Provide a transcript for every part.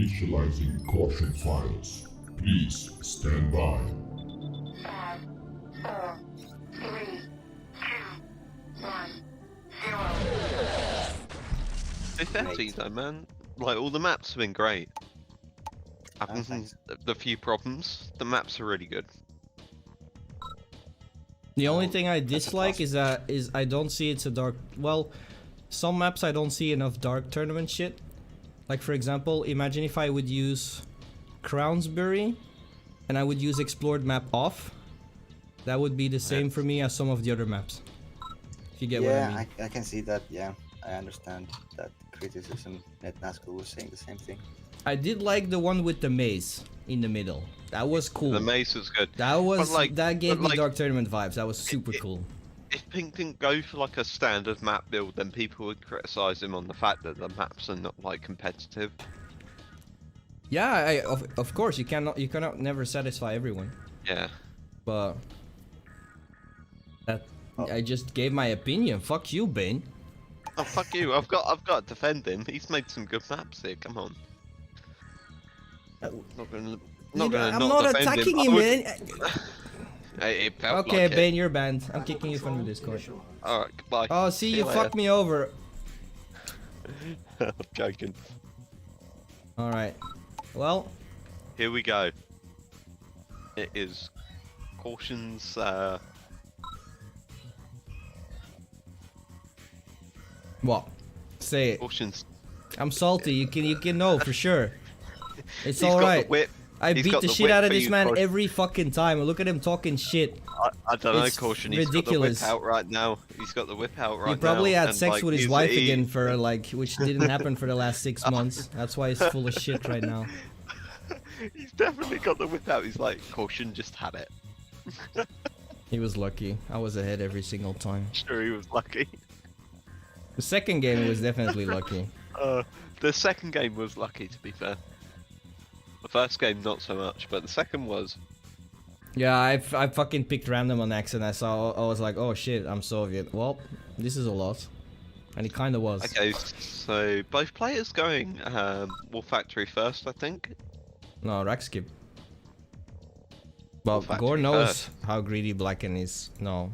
Initializing caution files. Please stand by. 5, 4, 3, 2, 1, 0. It's empty though, man. Like, all the maps have been great. Other than the few problems, the maps are really good. The only thing I dislike is I don't see it's a dark. Well, some maps I don't see enough dark tournament shit. Like for example, imagine if I would use Crownsbury, and I would use explored map off. That would be the same for me as some of the other maps. If you get what I mean. Yeah, I can see that. Yeah, I understand that criticism. NetNASCAR was saying the same thing. I did like the one with the maze in the middle. That was cool. The maze was good. That was like, that gave me like, dark tournament vibes. That was super cool. If Pink didn't go for like a standard map build, then people would criticize him on the fact that the maps are not like competitive. Yeah, of course you cannot never satisfy everyone. Yeah. But I just gave my opinion. Fuck you, Bane. Oh fuck you! I've got to defend him. He's made some good maps here. Come on. I'm not attacking him, man. It felt Okay, like Bane, you're banned. I'm kicking you from the Discord. Alright, goodbye. Oh, see, you later. fucked me over. I'm joking. Alright. Well, Here we go. It is Caution's what? Say it. Caution's. I'm salty. You can know for sure. It's He's got alright. the whip. I He's beat got the the shit whip out of for this you, man Caution. every fucking time. Look at him talking shit. I don't know, It's Caution. ridiculous. He's got the whip out right now. He's got the whip out right now. He probably had and, sex like, with his he's- wife he- again for like, which didn't happen for the last 6 months. That's why he's full of shit right now. He's definitely got the whip out. He's like, Caution just had it. He was lucky. I was ahead every single time. Sure, he was lucky. The second game he was definitely lucky. The second game was lucky, to be fair. The first game, not so much, but the second was. Yeah, I fucking picked random on accident. I was like, oh shit, I'm Soviet. Well, this is a lot. And it kinda was. Okay, so both players going Wolf Factory first, I think. No, rack skip. Well, Factory Gore knows first. how greedy Blacken is. No.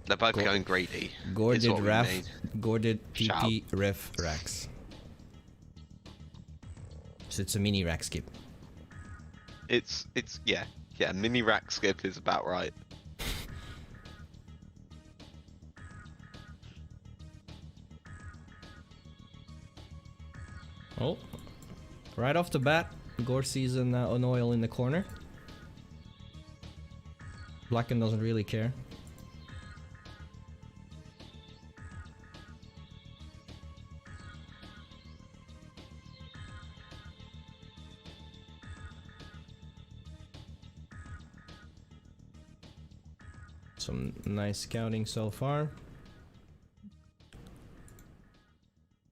They're both going greedy. Gore is did what we ref. need. Gore did PP ref racks. So it's a mini rack skip. It's yeah, mini rack skip is about right. Oh, right off the bat, Gore sees an oil in the corner. Blacken doesn't really care. Some nice scouting so far.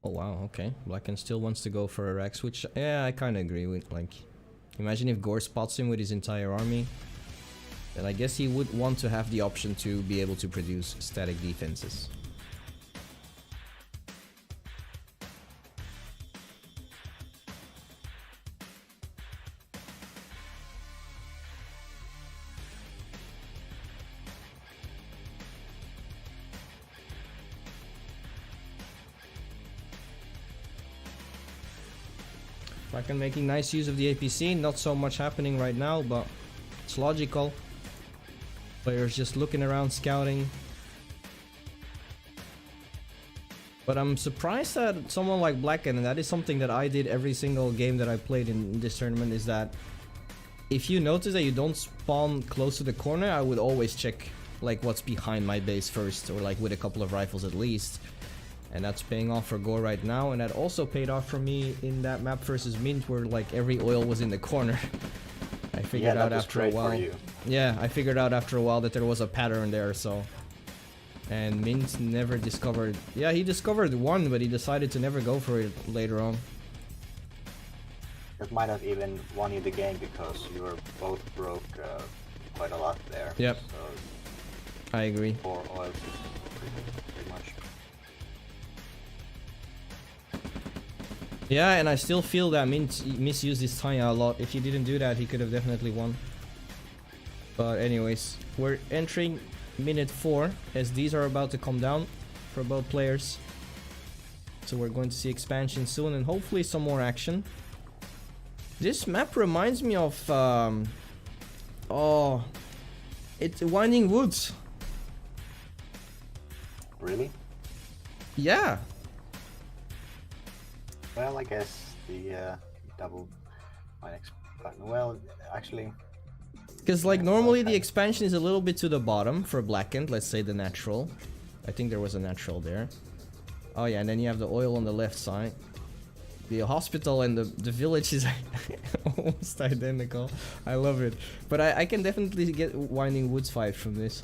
Oh wow, okay. Blacken still wants to go for a rack switch. Yeah, I kind of agree with, like, imagine if Gore spots him with his entire army. Then I guess he would want to have the option to be able to produce static defenses. Blacken making nice use of the APC, not so much happening right now, but it's logical. Players just looking around, scouting. But I'm surprised that someone like Blacken, and that is something that I did every single game that I played in this tournament, is that if you notice that you don't spawn close to the corner, I would always check like what's behind my base first, or like with a couple of rifles at least. And that's paying off for Gore right now, and that also paid off for me in that map versus Mint, where like every oil was in the corner. I figured out after a while. Yeah, I figured out after a while that there was a pattern there, so. And Mint never discovered. Yeah, he discovered one, but he decided to never go for it later on. That might have even won you the game because you were both broke quite a lot there. Yep. So I agree. 4 oils is pretty much. Yeah, and I still feel that Mint misused his Tanya a lot. If he didn't do that, he could have definitely won. But anyways, we're entering minute 4 as these are about to come down for both players. So we're going to see expansion soon and hopefully some more action. This map reminds me of oh, it's Winding Woods. Really? Yeah. Well, I guess the double might well, actually, Because like normally the expansion is a little bit to the bottom for Blackened, let's say the natural. I think there was a natural there. Oh yeah, and then you have the oil on the left side. The hospital and the village is almost identical. I love it. But I can definitely get Winding Woods vibes from this.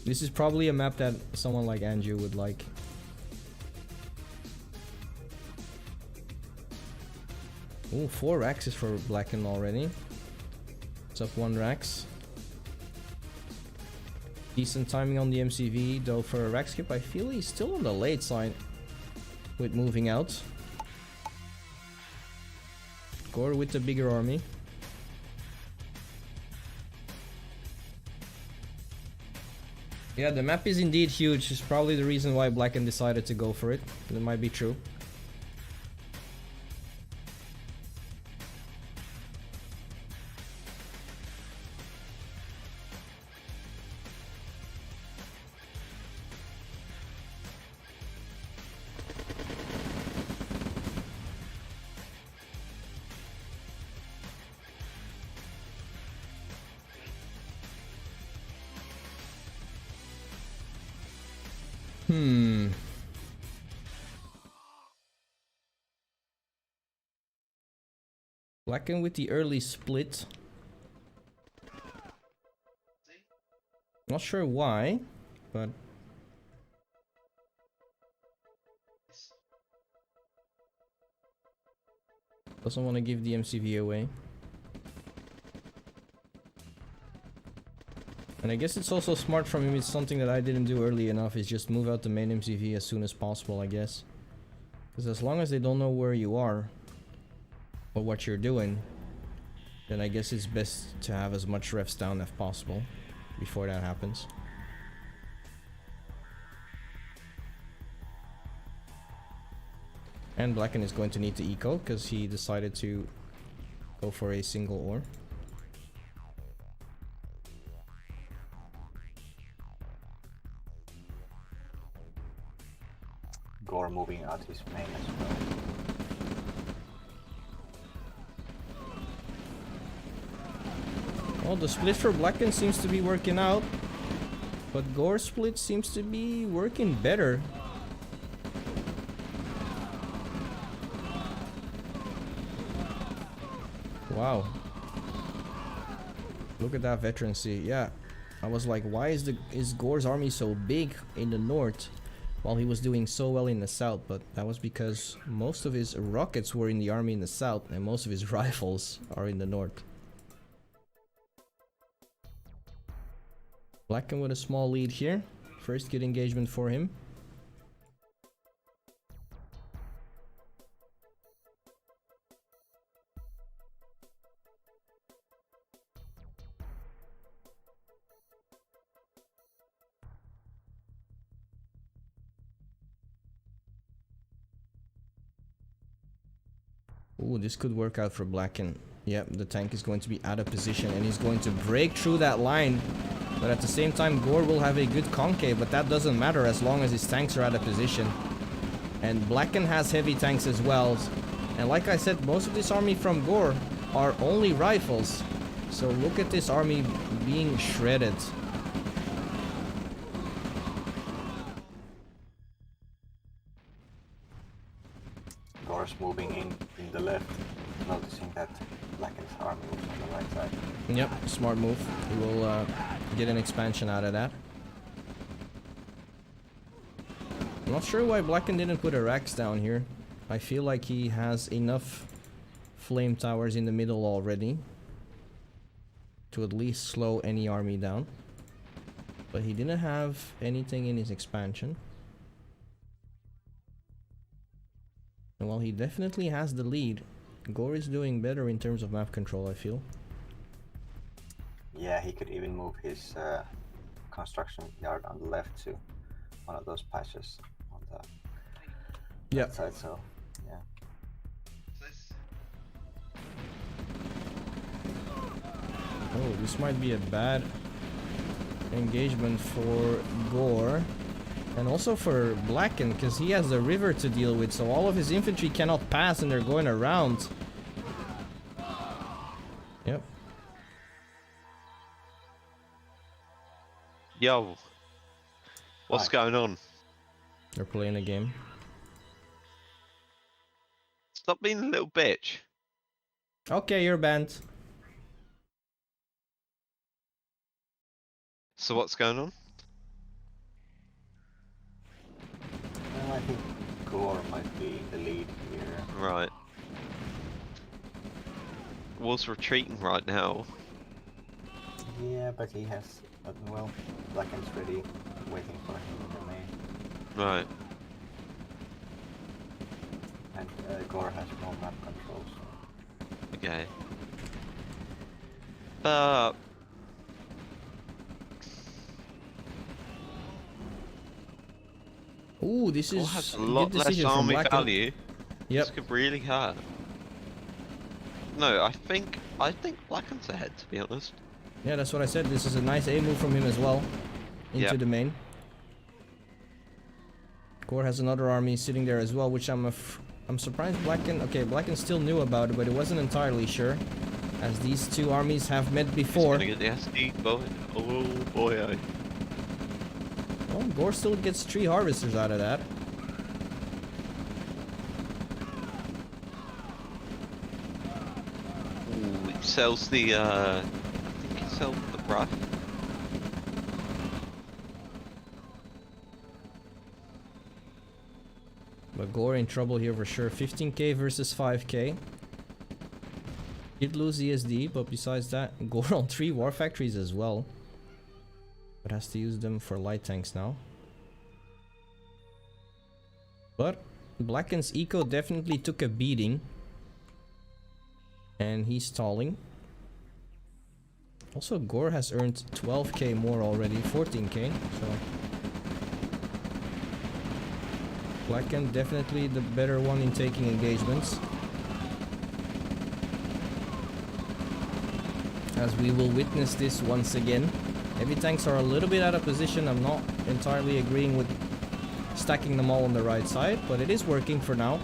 This is probably a map that someone like Andrew would like. Ooh, 4 racks is for Blackened already. It's up 1 racks. Decent timing on the MCV, though for a rack skip I feel he's still on the late side with moving out. Gore with the bigger army. Yeah, the map is indeed huge. It's probably the reason why Blackened decided to go for it. It might be true. Blackened with the early split. Not sure why, but doesn't want to give the MCV away. And I guess it's also smart from him. It's something that I didn't do early enough, is just move out the main MCV as soon as possible, I guess. Because as long as they don't know where you are or what you're doing, then I guess it's best to have as much refs down as possible before that happens. And Blackened is going to need to eco because he decided to go for a single ore. Gore moving out his main as well. Well, the split for Blackened seems to be working out, but Gore's split seems to be working better. Wow. Look at that veterancy. Yeah. I was like, why is Gore's army so big in the north while he was doing so well in the south? But that was because most of his rockets were in the army in the south and most of his rifles are in the north. Blackened with a small lead here. First good engagement for him. Ooh, this could work out for Blackened. Yep, the tank is going to be out of position and he's going to break through that line. But at the same time, Gore will have a good concave, but that doesn't matter as long as his tanks are out of position. And Blackened has heavy tanks as well. And like I said, most of this army from Gore are only rifles. So look at this army being shredded. Gore's moving in the left, noticing that Blackened's army was on the right side. Yep, smart move. He will get an expansion out of that. I'm not sure why Blackened didn't put a racks down here. I feel like he has enough flame towers in the middle already to at least slow any army down. But he didn't have anything in his expansion. And while he definitely has the lead, Gore is doing better in terms of map control, I feel. Yeah, he could even move his construction yard on the left to one of those patches on the Yeah. left side, so yeah. Oh, this might be a bad engagement for Gore. And also for Blacken, because he has the river to deal with, so all of his infantry cannot pass and they're going around. Yep. Yo. What's Hi. going on? They're playing a game. Stop being a little bitch. Okay, you're banned. So what's going on? Well, I think Gore might be the lead here. Right. War's retreating right now. Yeah, but he has, well, Blacken's ready, waiting for him in the main. Right. And Gore has more map control, so... Okay. Ooh, this Gore is has a a lot good less decision from army Blacken. value. Yep. This could really hurt. No, I think Blacken's ahead, to be honest. Yeah, that's what I said. This is a nice A move from him as well. Into Yep. the main. Gore has another army sitting there as well, which I'm surprised Blacken... Okay, Blacken still knew about it, but he wasn't entirely sure. As these two armies have met before. He's gonna get the SD, boy. Oh boy. Well, Gore still gets 3 harvesters out of that. Ooh, he sells the, I think he sells the brush. But Gore in trouble here for sure. 15k versus 5k. Did lose ESD, but besides that, Gore on 3 war factories as well. But has to use them for light tanks now. But Blacken's eco definitely took a beating. And he's stalling. Also, Gore has earned 12k more already, 14k, so... Blacken definitely the better one in taking engagements. As we will witness this once again. Heavy tanks are a little bit out of position. I'm not entirely agreeing with stacking them all on the right side, but it is working for now.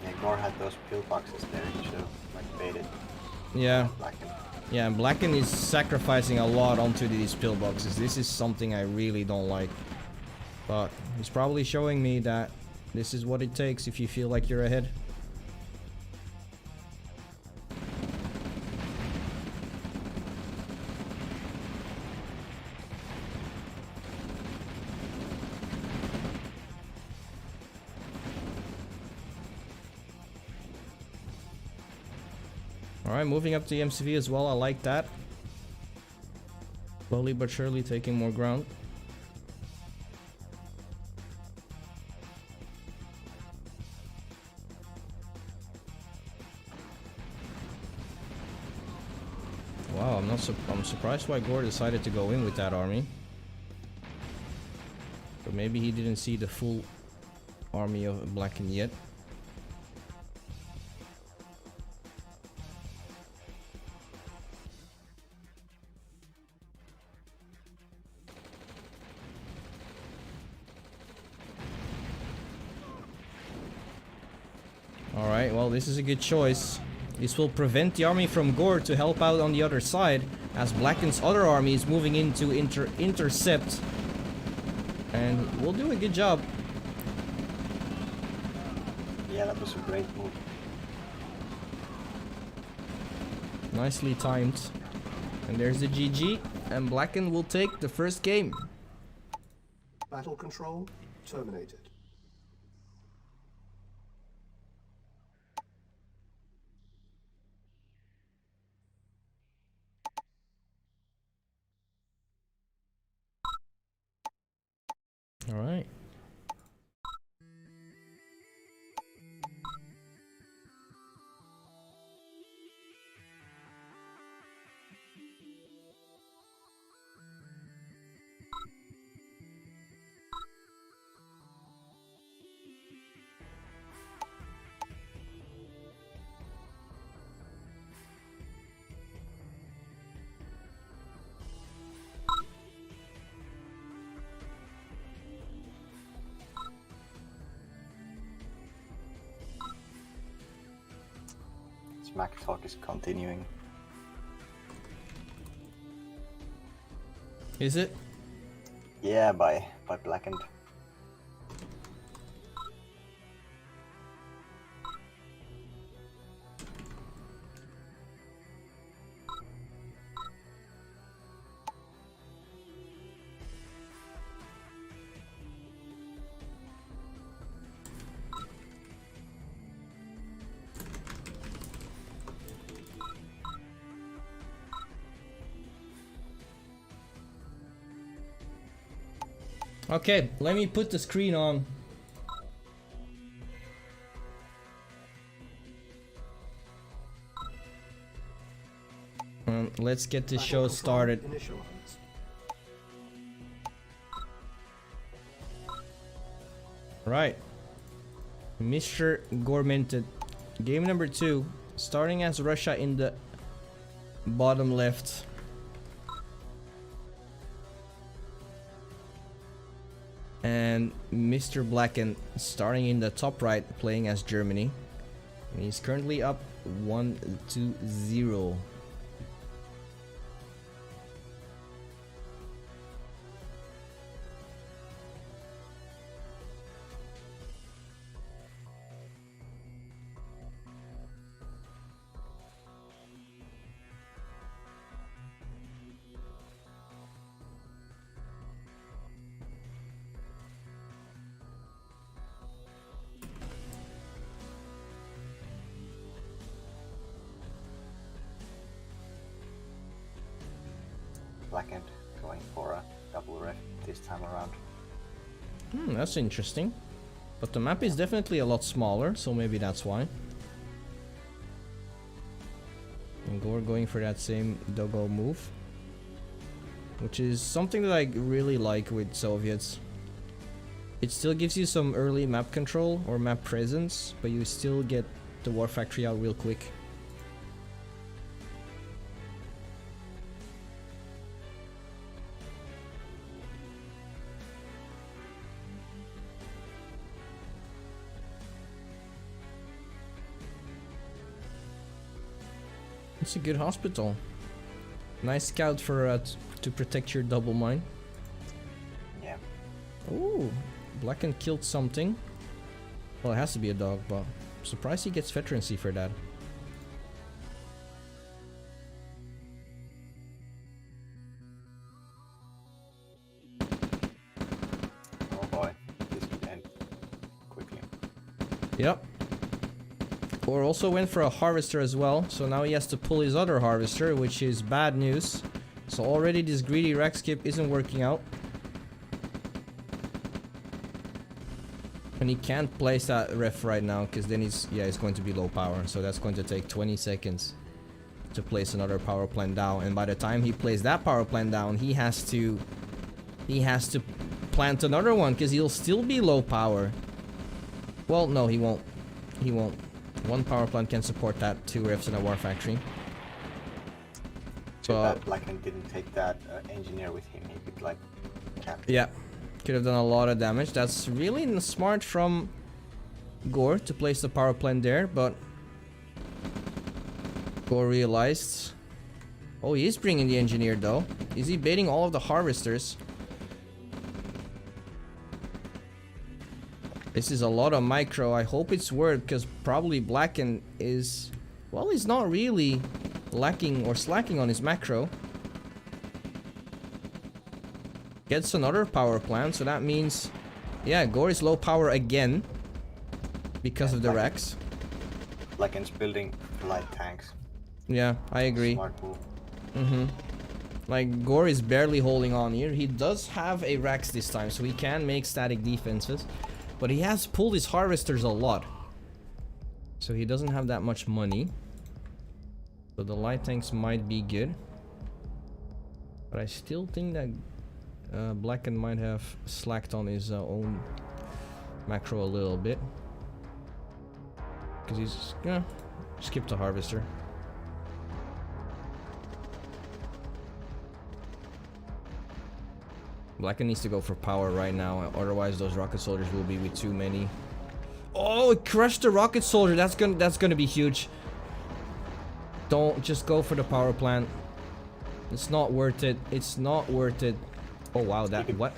Yeah, Gore had those pillboxes there, he should have like baited Yeah. Blacken. Yeah, and Blacken is sacrificing a lot onto these pillboxes. This is something I really don't like. But he's probably showing me that this is what it takes if you feel like you're ahead. Alright, moving up to the MCV as well, I like that. Slowly but surely taking more ground. Wow, I'm surprised why Gore decided to go in with that army. But maybe he didn't see the full army of Blacken yet. Alright, well this is a good choice. This will prevent the army from Gore to help out on the other side, as Blacken's other army is moving in to intercept. And we'll do a good job. Yeah, that was a great move. Nicely timed. And there's the GG, and Blacken will take the first game. Battle control terminated. smack talk is continuing. Is it? Yeah, by Blackened. Okay, let me put the screen on. Let's get this show started. Initialized. Right. Mr. Gourmented. Game number 2. Starting as Russia in the bottom left. And Mr. Blacken starting in the top right, playing as Germany. And he's currently up 1-0. Blackened going for a double ref this time around. That's interesting. But the map is definitely a lot smaller, so maybe that's why. And Gore going for that same doggo move. Which is something that I really like with Soviets. It still gives you some early map control or map presence, but you still get the war factory out real quick. It's a good hospital. Nice scout for to protect your double mine. Yeah. Ooh, Blacken killed something. Well, it has to be a dog, but I'm surprised he gets veterancy for that. Oh boy, this could end quickly. Yep. Or also went for a harvester as well, so now he has to pull his other harvester, which is bad news. So already this greedy rack skip isn't working out. And he can't place that ref right now, because then he's going to be low power. So that's going to take 20 seconds to place another power plant down. And by the time he plays that power plant down, he has to plant another one, because he'll still be low power. Well, no, he won't. He won't. One power plant can support that, 2 refs in a war factory. So that Blackened didn't take that engineer with him. He could like cap. Yeah, could have done a lot of damage. That's really smart from Gore to place the power plant there, but Gore realized. Oh, he is bringing the engineer though. Is he baiting all of the harvesters? This is a lot of micro. I hope it's worth, because probably Blacken is... Well, he's not really lacking or slacking on his macro. Gets another power plant, so that means... Yeah, Gore is low power again. Because of the Rex. Blacken's building light tanks. Yeah, I agree. Smart move. Like, Gore is barely holding on here. He does have a Rex this time, so he can make static defenses. But he has pulled his harvesters a lot. So he doesn't have that much money. So the light tanks might be good. But I still think that Blacken might have slacked on his own macro a little bit. Because he's gonna skip the harvester. Blacken needs to go for power right now, otherwise those rocket soldiers will be with too many. Oh, it crushed the rocket soldier. That's gonna be huge. Don't just go for the power plant. It's not worth it. It's not worth it. Oh wow, that what?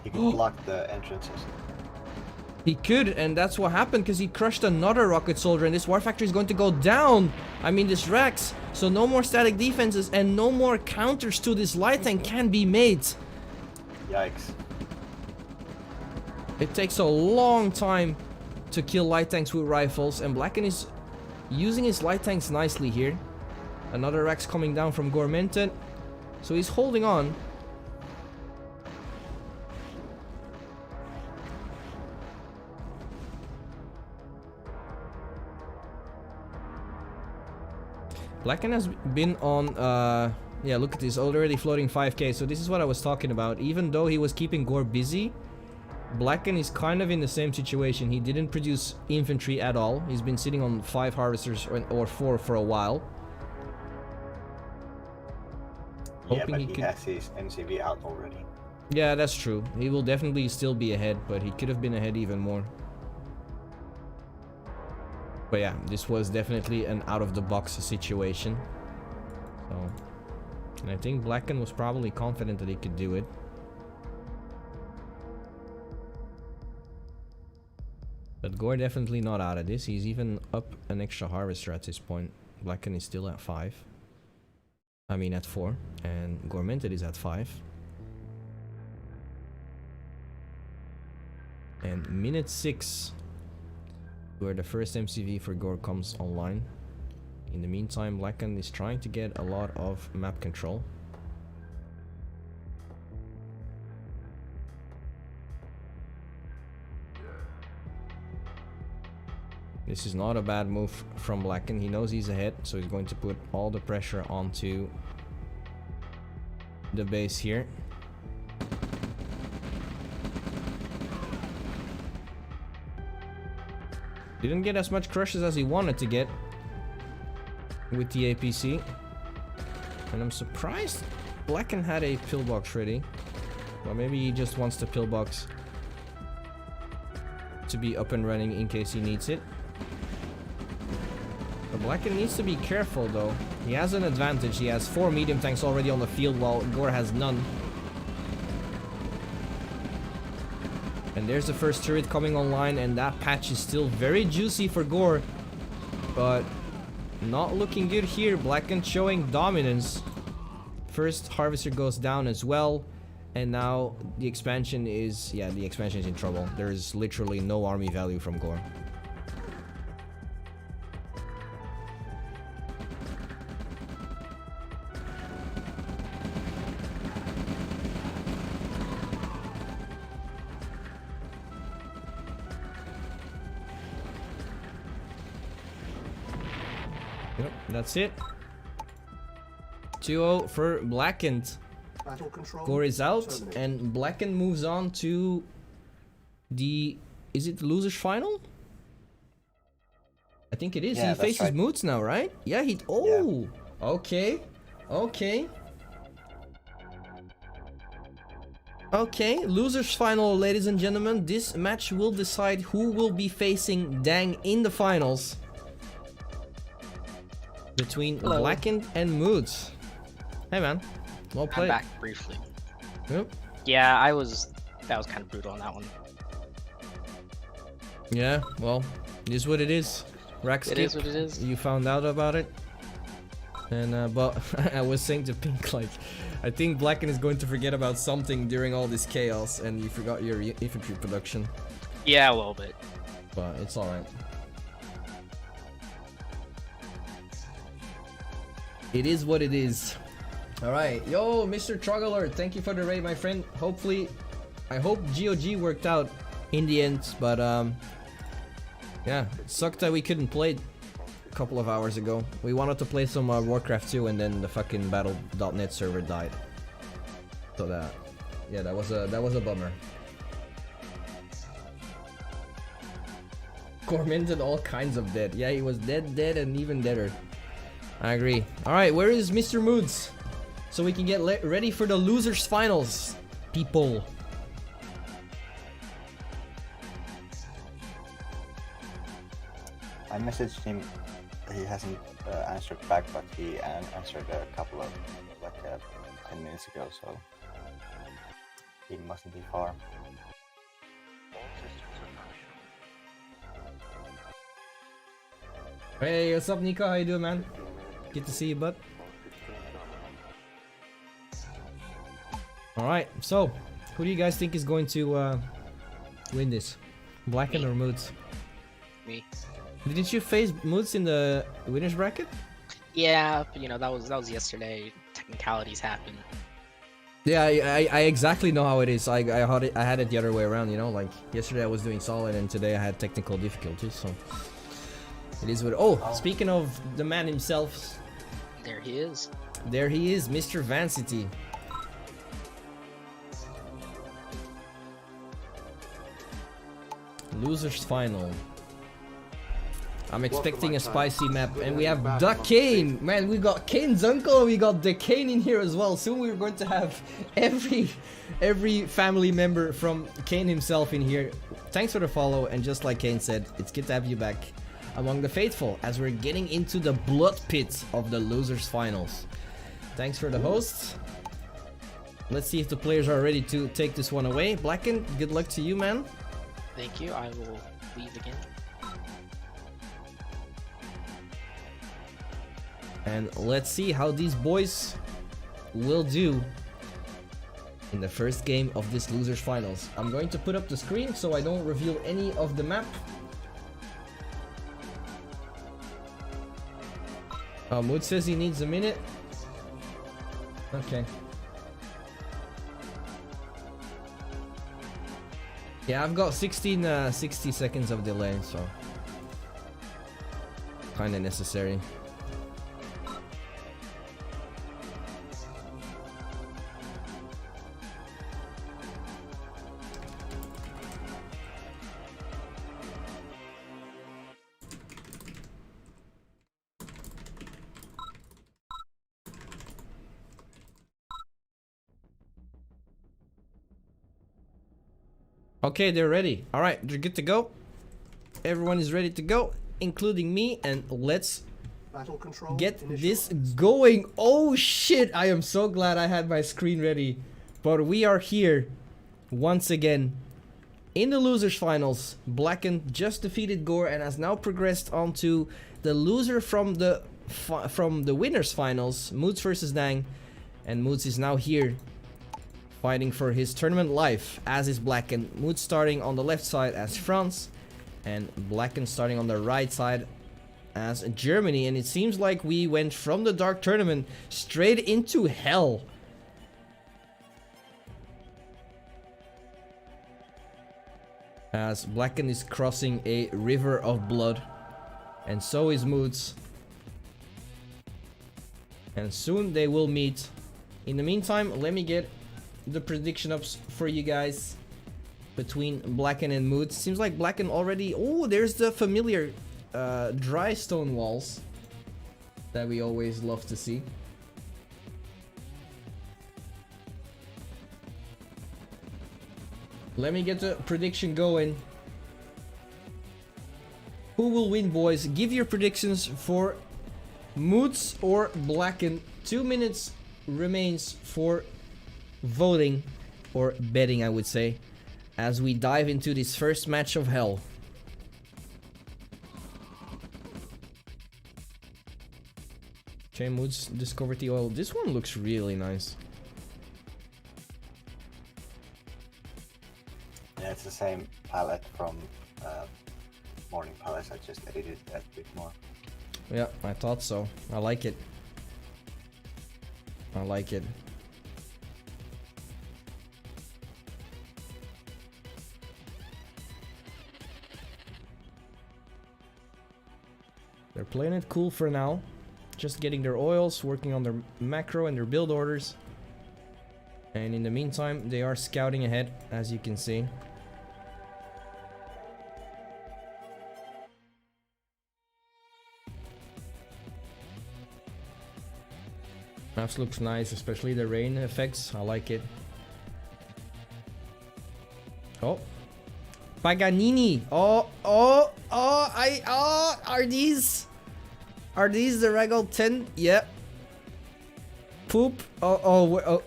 He could block the entrances. He could, and that's what happened because he crushed another rocket soldier, and this war factory is going to go down. I mean, this Rex. So no more static defenses and no more counters to this light tank can be made. Yikes. It takes a long time to kill light tanks with rifles, and Blacken is using his light tanks nicely here. Another Rex coming down from Gormented. So he's holding on. Blacken has been on, yeah, look at this, already floating 5k. So this is what I was talking about. Even though he was keeping Gore busy, Blacken is kind of in the same situation. He didn't produce infantry at all. He's been sitting on 5 harvesters or 4 for a while. Yeah, but he has his NCV out already. Yeah, that's true. He will definitely still be ahead, but he could have been ahead even more. But yeah, this was definitely an out-of-the-box situation. So, and I think Blacken was probably confident that he could do it. But Gore definitely not out of this. He's even up an extra harvester at this point. Blacken is still at 5. I mean at 4. And Gormented is at 5. And minute 6. Where the first MCV for Gore comes online. In the meantime, Blacken is trying to get a lot of map control. This is not a bad move from Blacken. He knows he's ahead, so he's going to put all the pressure onto the base here. Didn't get as much crushes as he wanted to get with the APC. And I'm surprised Blacken had a pillbox ready. Well, maybe he just wants the pillbox to be up and running in case he needs it. But Blacken needs to be careful though. He has an advantage. He has 4 medium tanks already on the field while Gore has none. And there's the first turret coming online, and that patch is still very juicy for Gore. But not looking good here. Blacken showing dominance. First harvester goes down as well. And now the expansion is... yeah, the expansion is in trouble. There's literally no army value from Gore. Yep, that's it. 2-0 for Blackened. Battle control. Gore is out, terminated. and Blacken moves on to the... is it the losers final? I think it is. Yeah, He that's faces right. Moods now, right? Yeah, he... oh! Yeah. Okay. Okay. Okay, losers final, ladies and gentlemen. This match will decide who will be facing Dang in the finals. Between Hello. Blackened and Moods. Hey man, well I'm played. back briefly. Yep. Yeah, that was kind of brutal on that one. Yeah, well, it is what it is. Rack It is what it is. You found out about it. And, but I was saying to Pink, like, I think Blacken is going to forget about something during all this chaos, and you forgot your infantry production. Yeah, a little bit. But it's alright. It is what it is. Alright, yo, Mr. Truggler, thank you for the raid, my friend. Hopefully, I hope GOG worked out in the end, but yeah, it sucked that we couldn't play it a couple of hours ago. We wanted to play some Warcraft 2, and then the fucking Battle.net server died. So that, yeah, that was a bummer. Tormented all kinds of dead. Yeah, he was dead, and even deader. I agree. Alright, where is Mr. Moods? So we can get ready for the losers finals, people. I messaged him he hasn't answered back, but he answered a couple of 10 minutes ago, so he mustn't be far. Hey, what's up, Nico? How you doing, man? Good to see you, bud. All right, so who do you guys think is going to win this? Blacken or Moods? Me. Didn't you face Moods in the winners bracket? Yeah, but you know that was yesterday. Technicalities happen. Yeah, I exactly know how it is. I had it the other way around, you know, like yesterday I was doing solid and today I had technical difficulties, so it is what. Oh, speaking of the man himself, There he is. there he is, Mr. Vancity. Losers final. I'm expecting a spicy map, and we have Duckane. Man, we got Kane's uncle, we got Duckane in here as well. Soon we're going to have every family member from Kane himself in here. Thanks for the follow, and just like Kane said, it's good to have you back among the faithful as we're getting into the blood pit of the losers finals. Thanks for the hosts. Let's see if the players are ready to take this one away. Blacken, good luck to you, man. Thank you. I will leave again. And let's see how these boys will do in the first game of this losers finals. I'm going to put up the screen so I don't reveal any of the map. Mood says he needs a minute. Okay. Yeah, I've got 60 seconds of delay, so kinda necessary. Okay, they're ready. All right, they're good to go. Everyone is ready to go, including me, and let's Battle control get this initialized. going. Oh shit, I am so glad I had my screen ready. But we are here once again in the losers finals. Blacken just defeated Gore and has now progressed on to the loser from the winners finals, Moods versus Dang, and Moods is now here fighting for his tournament life, as is Blacken. Moods starting on the left side as France, and Blacken starting on the right side as Germany. And it seems like we went from the Dark Tournament straight into hell. As Blacken is crossing a river of blood, and so is Moods. And soon they will meet. In the meantime, let me get the prediction ups for you guys between Blacken and Moods. Seems like Blacken already... Oh, there's the familiar dry stone walls that we always love to see. Let me get the prediction going. Who will win, boys? Give your predictions for Moods or Blacken. 2 minutes remains for voting, or betting I would say, as we dive into this first match of hell. Okay, Moods discovered the oil. This one looks really nice. Yeah, it's the same palette from Morning Palace. I just edited that a bit more. Yeah, I thought so. I like it. I like it. They're playing it cool for now. Just getting their oils, working on their macro and their build orders. And in the meantime, they are scouting ahead, as you can see. Maps looks nice, especially the rain effects. I like it. Oh, Paganini. Are these Are these the Regal 10? Yep. Poop. Oh.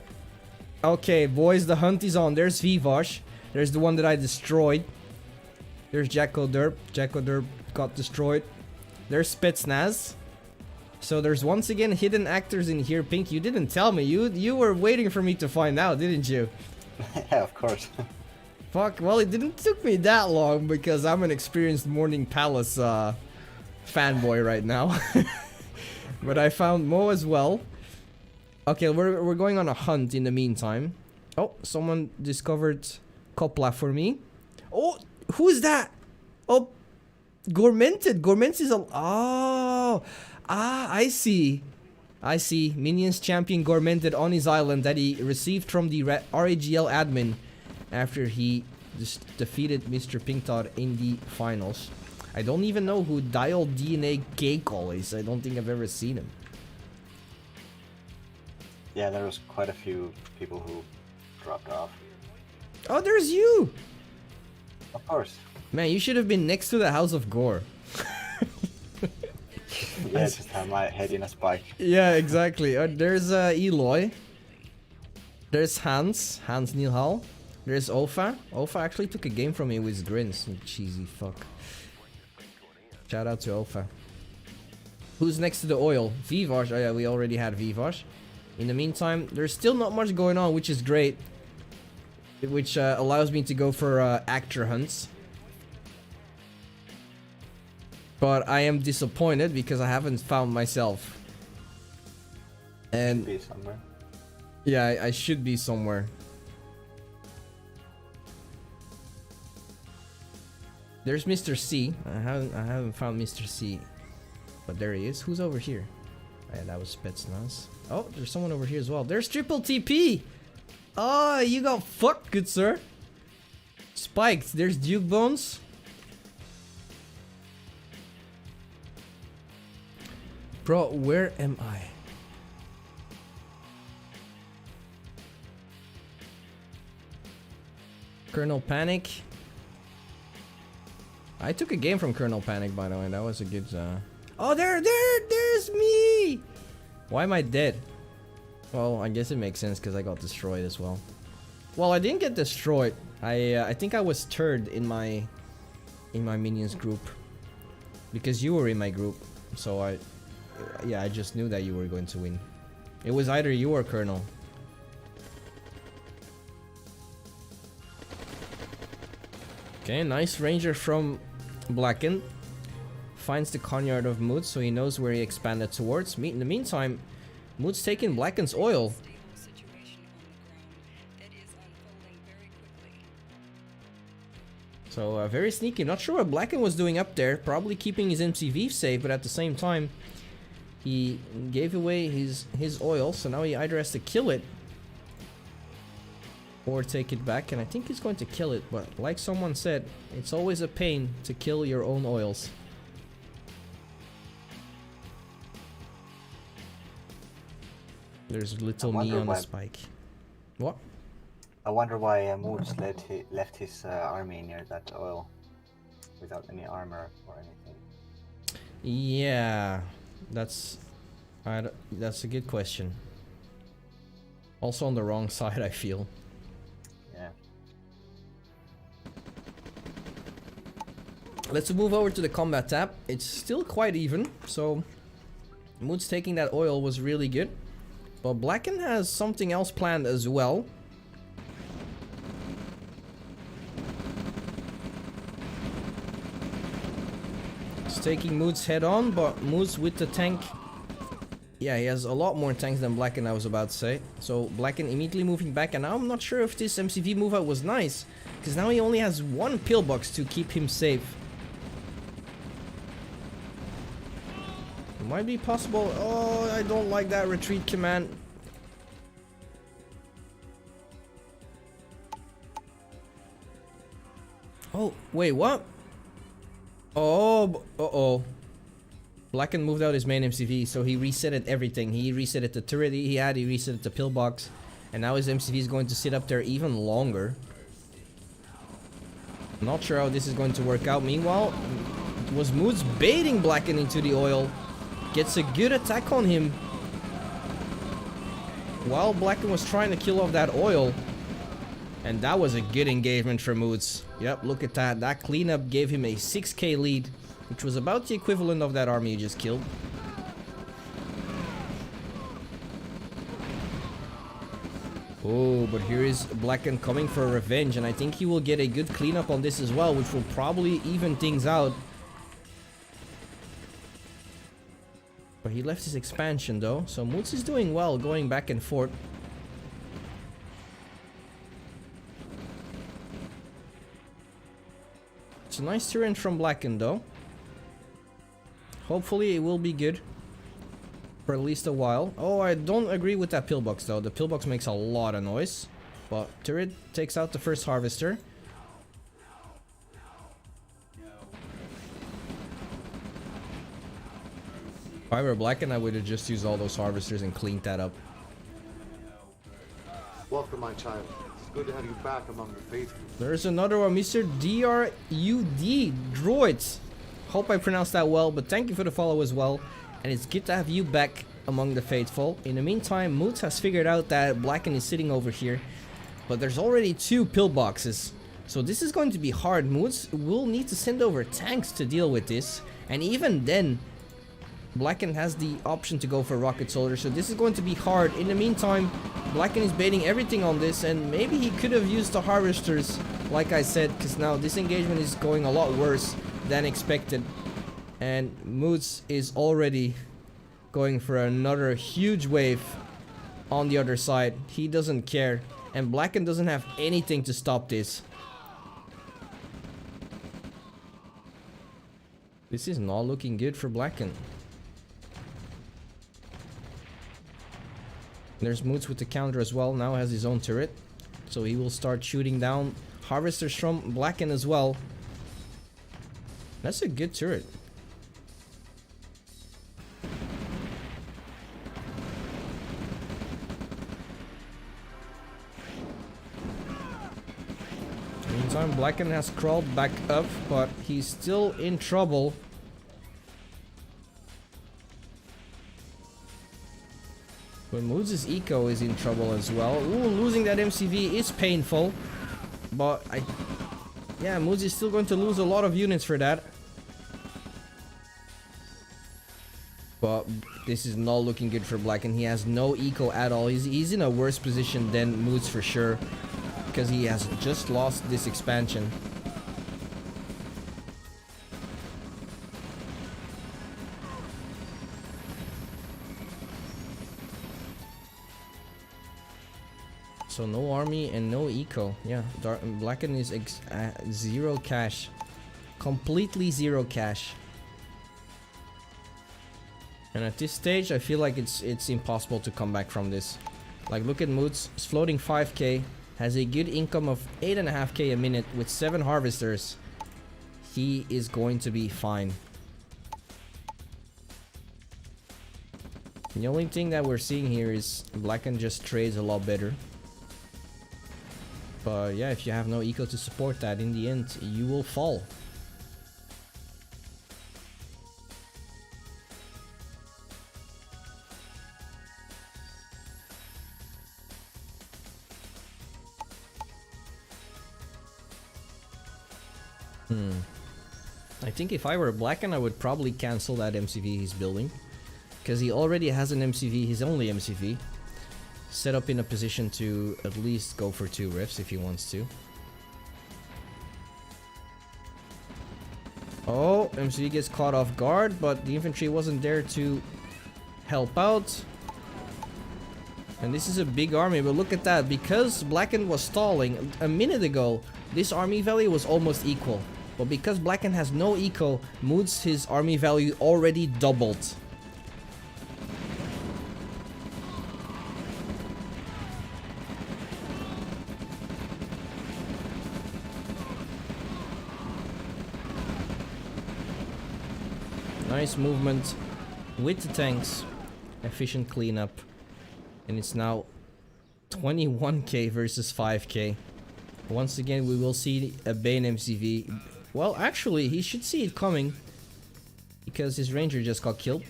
Okay, boys, the hunt is on. There's Vivash. There's the one that I destroyed. There's Jacko Derp. Jacko Derp got destroyed. There's Spetsnaz. So there's once again hidden actors in here. Pink, you didn't tell me. You were waiting for me to find out, didn't you? Yeah, of course. Fuck, well, it didn't took me that long because I'm an experienced Morning Palace fanboy right now. But I found Mo as well. Okay, we're going on a hunt in the meantime. Oh, someone discovered Copla for me. Oh, who is that? Oh, Gormented. Gormented is a... Oh, I see. I see. Minions champion Gormented on his island that he received from the RAGL admin after he just defeated Mr. Pinktod in the finals. I don't even know who Dial DNA Gay Call is. I don't think I've ever seen him. Yeah, there was quite a few people who dropped off. Oh, there's you! Of course. Man, you should have been next to the House of Gore. Yeah, just have my head in a spike. Yeah, exactly. There's Eloy. There's Hans Nilhal. There's Ofa. Ofa actually took a game from me with grins. Cheesy fuck. Shout out to Ofa. Who's next to the oil? Vivash. Oh yeah, we already had Vivash. In the meantime, there's still not much going on, which is great. Which allows me to go for actor hunts. But I am disappointed because I haven't found myself. And Be somewhere. yeah, I should be somewhere. There's Mr. C. I haven't found Mr. C. But there he is. Who's over here? Yeah, that was Spetsnaz. Oh, there's someone over here as well. There's Triple TP! Oh, you got fucked, good sir. Spiked. There's Duke Bones. Bro, where am I? Colonel Panic. I took a game from Colonel Panic, by the way. That was a good... Oh, there's me! Why am I dead? Well, I guess it makes sense because I got destroyed as well. Well, I didn't get destroyed. I think I was third in my minions group because you were in my group. So I just knew that you were going to win. It was either you or Colonel. Okay, nice ranger from Blacken. Finds the Conyard of Mood, so he knows where he expanded towards. In the meantime, Mood's taking Blacken's oil. So very sneaky. Not sure what Blacken was doing up there. Probably keeping his MCV safe, but at the same time, he gave away his oil. So now he either has to kill it or take it back. And I think he's going to kill it. But like someone said, it's always a pain to kill your own oils. There's little me on the spike. What? I wonder why Moods left his army near that oil without any armor or anything. Yeah, that's a good question. Also on the wrong side, I feel. Yeah. Let's move over to the combat tab. It's still quite even, so Moods taking that oil was really good. But Blacken has something else planned as well. He's taking Moods head on, but Moods with the tank. Yeah, he has a lot more tanks than Blacken, I was about to say. So Blacken immediately moving back, and now I'm not sure if this MCV move out was nice. Because now he only has one pillbox to keep him safe. Might be possible. Oh, I don't like that retreat command. Oh, wait, what? Oh, uh-oh. Blacken moved out his main MCV, so he resetted everything. He resetted the turret he had, he resetted the pillbox, and now his MCV is going to sit up there even longer. Not sure how this is going to work out. Meanwhile, it was Moods baiting Blacken into the oil. Gets a good attack on him. While Blacken was trying to kill off that oil. And that was a good engagement for Moods. Yep, look at that. That cleanup gave him a 6k lead, which was about the equivalent of that army you just killed. Oh, but here is Blacken coming for revenge, and I think he will get a good cleanup on this as well, which will probably even things out. But he left his expansion though, so Moods is doing well going back and forth. It's a nice turn from Blacken though. Hopefully it will be good for at least a while. Oh, I don't agree with that pillbox though. The pillbox makes a lot of noise. But turret takes out the first harvester. If I were Blacken, I would have just used all those harvesters and cleaned that up. Welcome, my child. It's good to have you back among the faithful. There's another one, Mr. DRUD Droids. Hope I pronounced that well, but thank you for the follow as well. And it's good to have you back among the faithful. In the meantime, Moods has figured out that Blacken is sitting over here. But there's already 2 pillboxes. So this is going to be hard. Moods will need to send over tanks to deal with this. And even then, Blacken has the option to go for rocket soldier, so this is going to be hard. In the meantime, Blacken is baiting everything on this, and maybe he could have used the harvesters, like I said, because now this engagement is going a lot worse than expected. And Moods is already going for another huge wave on the other side. He doesn't care, and Blacken doesn't have anything to stop this. This is not looking good for Blacken. There's Moods with the counter as well, now has his own turret. So he will start shooting down harvesters from Blacken as well. That's a good turret. Meantime, Blacken has crawled back up, but he's still in trouble. But Moods' eco is in trouble as well. Ooh, losing that MCV is painful. But yeah, Moods is still going to lose a lot of units for that. But this is not looking good for Blacken. He has no eco at all. He's in a worse position than Moods for sure. Because he has just lost this expansion. So no army and no eco. Yeah, Blacken is 0 cash. Completely 0 cash. And at this stage, I feel like it's impossible to come back from this. Like, look at Moods. He's floating 5k. Has a good income of 8.5k a minute with 7 harvesters. He is going to be fine. The only thing that we're seeing here is Blacken just trades a lot better. But yeah, if you have no eco to support that, in the end, you will fall. I think if I were Blacken, I would probably cancel that MCV he's building. Because he already has an MCV, his only MCV. Set up in a position to at least go for 2 rifts if he wants to. Oh, MCV gets caught off guard, but the infantry wasn't there to help out. And this is a big army, but look at that. Because Blacken was stalling a minute ago, this army value was almost equal. But because Blacken has no eco, Moods his army value already doubled. Nice movement with the tanks. Efficient cleanup. And it's now 21k versus 5k. Once again, we will see a Bane MCV. Well, actually, he should see it coming. Because his ranger just got killed.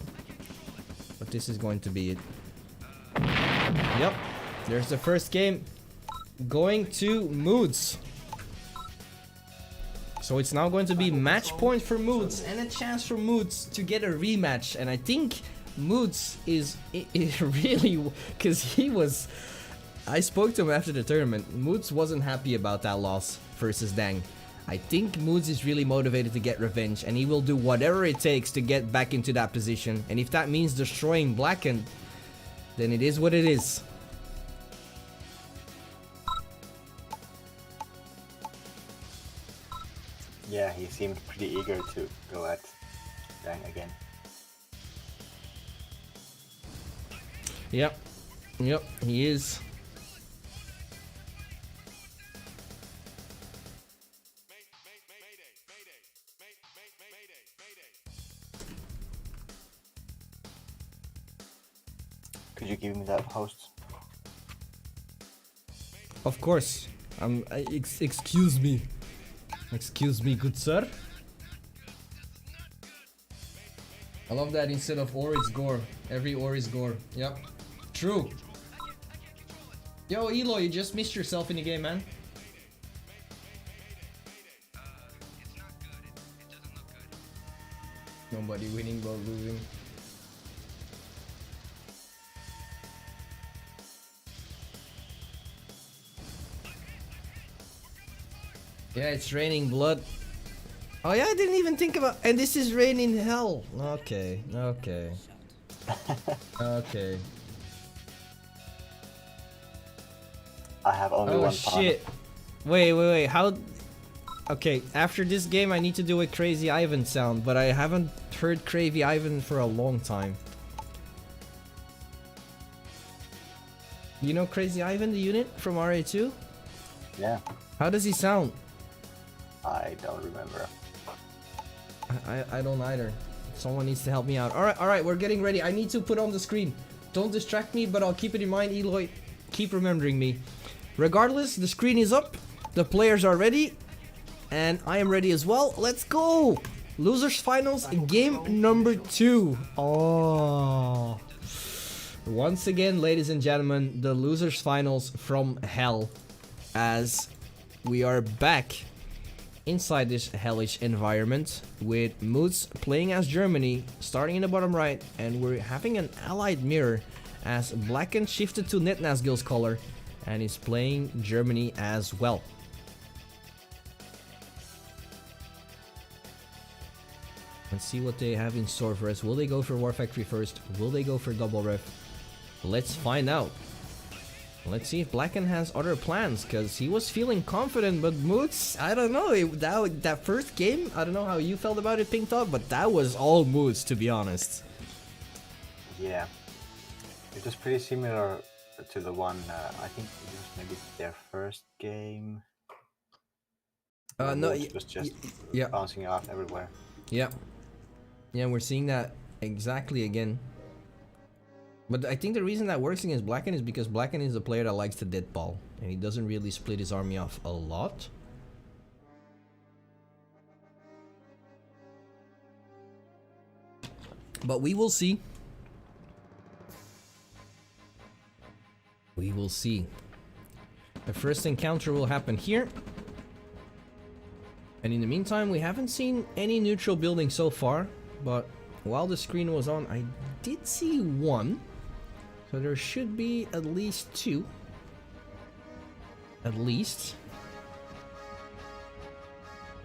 this is going to be it. Yep, there's the first game going to Moods. So it's now going to be match point for Moods and a chance for Moods to get a rematch. And I think Moods is really, because he was, I spoke to him after the tournament. Moods wasn't happy about that loss versus Dang. I think Moods is really motivated to get revenge, and he will do whatever it takes to get back into that position. And if that means destroying Blacken, then it is what it is. Yeah, he seemed pretty eager to go at Dang again. Yep, he is. Could you give me that host? Of course. Excuse me. Excuse me, good sir. I love that instead of ore, it's gore. Every ore is gore. Yep. True. Yo, Elo, you just missed yourself in the game, man. Nobody winning but losing. Yeah, it's raining blood. Oh yeah, I didn't even think about. And this is raining hell. Okay, okay, okay. I have only Oh one shit! Wait. How? Okay, after this game, I need to do a Crazy Ivan sound, but I haven't heard Crazy Ivan for a long time. You know Crazy Ivan, the unit from RA2? Yeah, How does he sound? I don't remember. I don't either. Someone needs to help me out. Alright, we're getting ready. I need to put on the screen. Don't distract me, but I'll keep it in mind, Eloy. Keep remembering me. Regardless, the screen is up. The players are ready. And I am ready as well. Let's go! Losers Finals, game number 2. Oh. Once again, ladies and gentlemen, the Losers Finals from Hell. As we are back inside this hellish environment with Moods playing as Germany, starting in the bottom right, and we're having an allied mirror as Blacken shifted to Netnasgil's color and is playing Germany as well. Let's see what they have in store for us. Will they go for War Factory first? Will they go for double ref? Let's find out. Let's see if Blacken has other plans, because he was feeling confident, but Moods, I don't know, that first game, I don't know how you felt about it, Pink Dog, but that was all Moods, to be honest. Yeah, it was pretty similar to the one, I think it was maybe their first game. No, it was just yeah. bouncing off everywhere. Yeah, we're seeing that exactly again. But I think the reason that works against Blacken is because Blacken is a player that likes to deadball, and he doesn't really split his army off a lot. But we will see. We will see. The first encounter will happen here. And in the meantime, we haven't seen any neutral building so far, but while the screen was on, I did see one. So there should be at least 2. At least.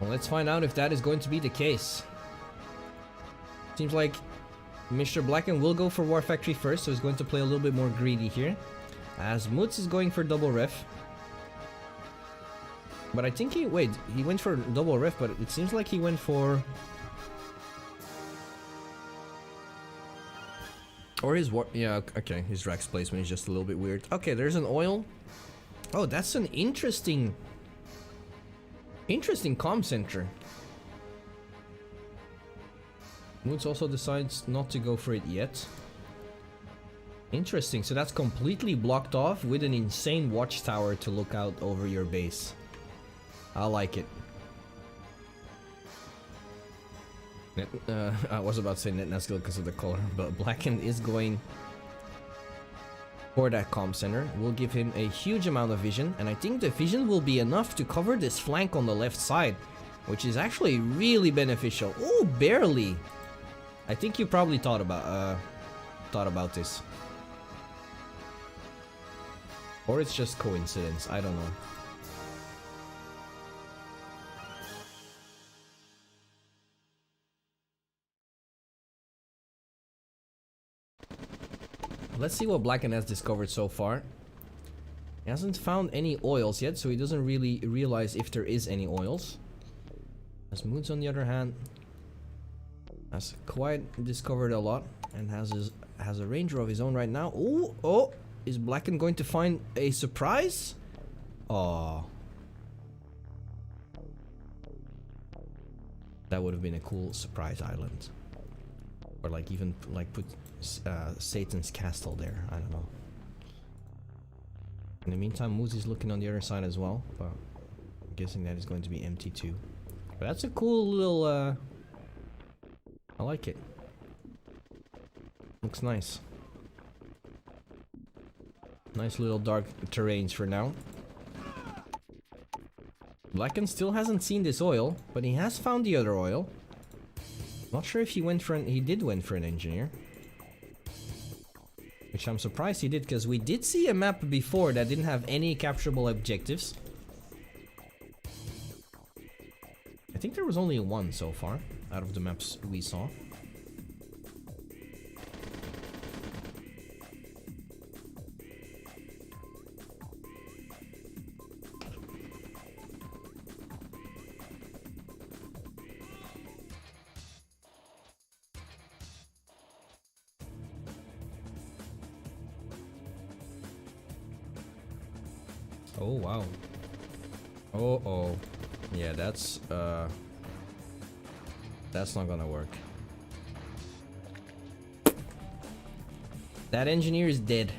Well, let's find out if that is going to be the case. Seems like Mr. Blacken will go for War Factory first, so he's going to play a little bit more greedy here. As Moods is going for double ref. But I think he went for double ref, but it seems like he went for... Or his war... Yeah, okay, his Rax placement is just a little bit weird. Okay, there's an oil. Oh, that's an interesting comm center. Moods also decides not to go for it yet. Interesting, so that's completely blocked off with an insane watchtower to look out over your base. I like it. I was about to say net skill because of the color, but Blackened is going for that comm center. Will give him a huge amount of vision, and I think the vision will be enough to cover this flank on the left side, which is actually really beneficial. Oh, barely. I think you probably thought about this, or it's just coincidence. I don't know. Let's see what Blacken has discovered so far. He hasn't found any oils yet, so he doesn't really realize if there is any oils. As Moods, on the other hand, has quite discovered a lot and has a ranger of his own right now. Oh, is Blacken going to find a surprise? Oh, that would have been a cool surprise island, or like even like put Satan's castle there. I don't know. In the meantime, Moose is looking on the other side as well, but I'm guessing that is going to be empty too. But that's a cool little I like it. Looks nice. Nice little dark terrains for now. Blacken still hasn't seen this oil, but he has found the other oil. Not sure if he went for he did went for an engineer. Which I'm surprised he did, because we did see a map before that didn't have any capturable objectives. I think there was only one so far out of the maps we saw. Oh wow. Oh. Yeah, that's not gonna work. That engineer is dead.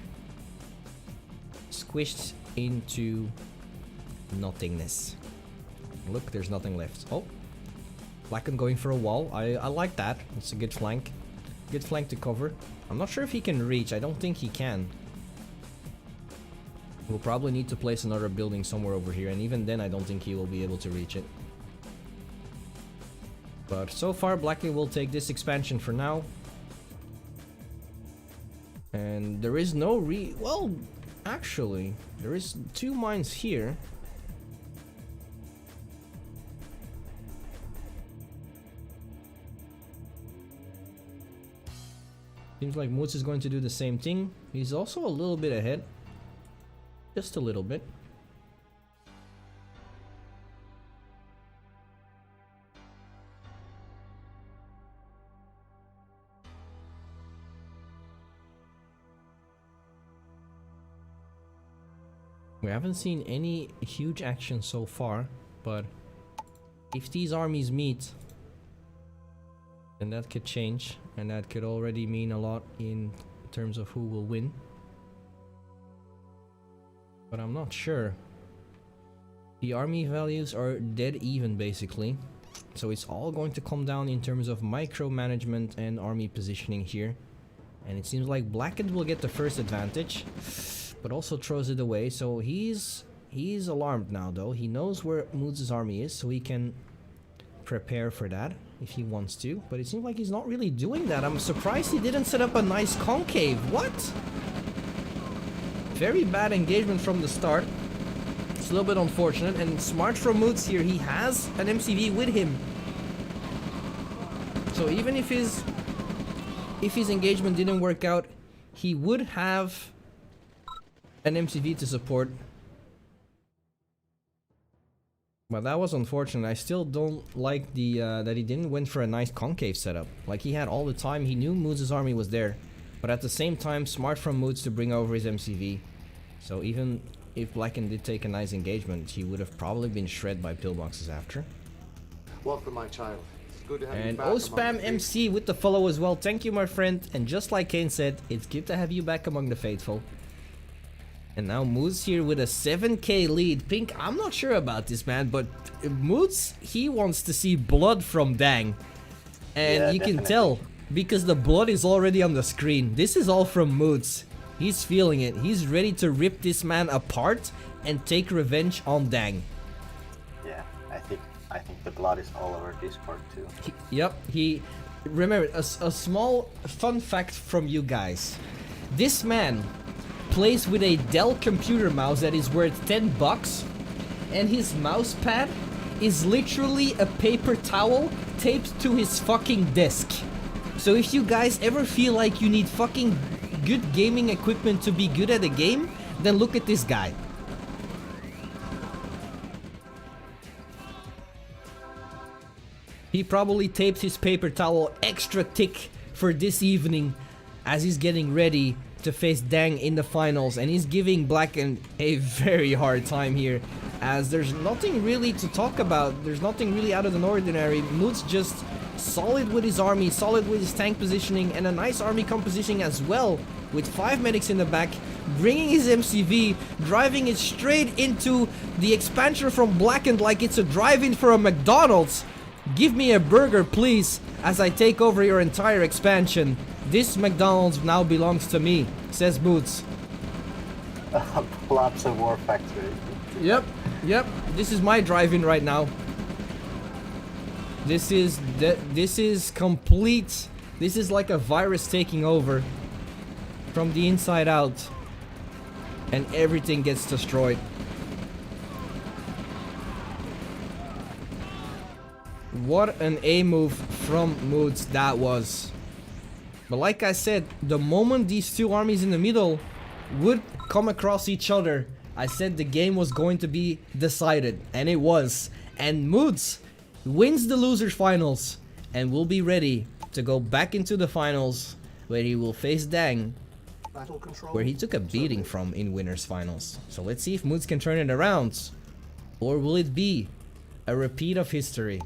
Squished into nothingness. Look, there's nothing left. Oh. Blacken going for a wall. I like that. It's a good flank. Good flank to cover. I'm not sure if he can reach. I don't think he can. We'll probably need to place another building somewhere over here, and even then I don't think he will be able to reach it. But so far, Blacken will take this expansion for now. And there is no well, actually, there is 2 mines here. Seems like Moots is going to do the same thing. He's also a little bit ahead. Just a little bit. We haven't seen any huge action so far, but if these armies meet, then that could change, and that could already mean a lot in terms of who will win. But I'm not sure. The army values are dead even basically. So it's all going to come down in terms of micromanagement and army positioning here. And it seems like Blackened will get the first advantage, but also throws it away. So he's alarmed now though. He knows where Moods' army is, so he can prepare for that if he wants to. But it seems like he's not really doing that. I'm surprised he didn't set up a nice concave. What? Very bad engagement from the start. It's a little bit unfortunate, and smart from Moods here. He has an MCV with him. So even if his engagement didn't work out, he would have an MCV to support. But that was unfortunate. I still don't like the that he didn't went for a nice concave setup. Like, he had all the time. He knew Moods' army was there. But at the same time, smart from Moods to bring over his MCV. So even if Blacken did take a nice engagement, he would have probably been shredded by pillboxes after. Welcome, my child. It's good to have you And back among Ospam the MC with the follow as well. Thank you, my friend. And just like Kane said, it's good to have you back among the faithful. And now Moods here with a 7k lead. Pink, I'm not sure about this, man, but Moods, he wants to see blood from Dang. And Yeah, you can definitely. tell because the blood is already on the screen. This is all from Moods. He's feeling it. He's ready to rip this man apart and take revenge on Dang. Yeah, I think the blood is all over Discord too. Yep, he... Remember, a small fun fact from you guys. This man plays with a Dell computer mouse that is worth $10, and his mouse pad is literally a paper towel taped to his fucking desk. So if you guys ever feel like you need fucking good gaming equipment to be good at a game, then look at this guy. He probably taped his paper towel extra thick for this evening as he's getting ready to face Dang in the finals, and he's giving Blacken a very hard time here as there's nothing really to talk about. There's nothing really out of the ordinary. Mood's just solid with his army, solid with his tank positioning, and a nice army composition as well, with 5 medics in the back, bringing his MCV, driving it straight into the expansion from Blackened like it's a drive-in for a McDonald's. Give me a burger, please, as I take over your entire expansion. This McDonald's now belongs to me, says Boots. Plaza War Factory. Yep, this is my drive-in right now. This is complete. This is like a virus taking over from the inside out, and everything gets destroyed. What an A move from Moods that was. But like I said, the moment these two armies in the middle would come across each other, I said the game was going to be decided, and it was. And Moods wins the losers finals and will be ready to go back into the finals where he will face Dang, Battle control. where he took a beating from in winners finals. So let's see if Moods can turn it around, or will it be a repeat of history?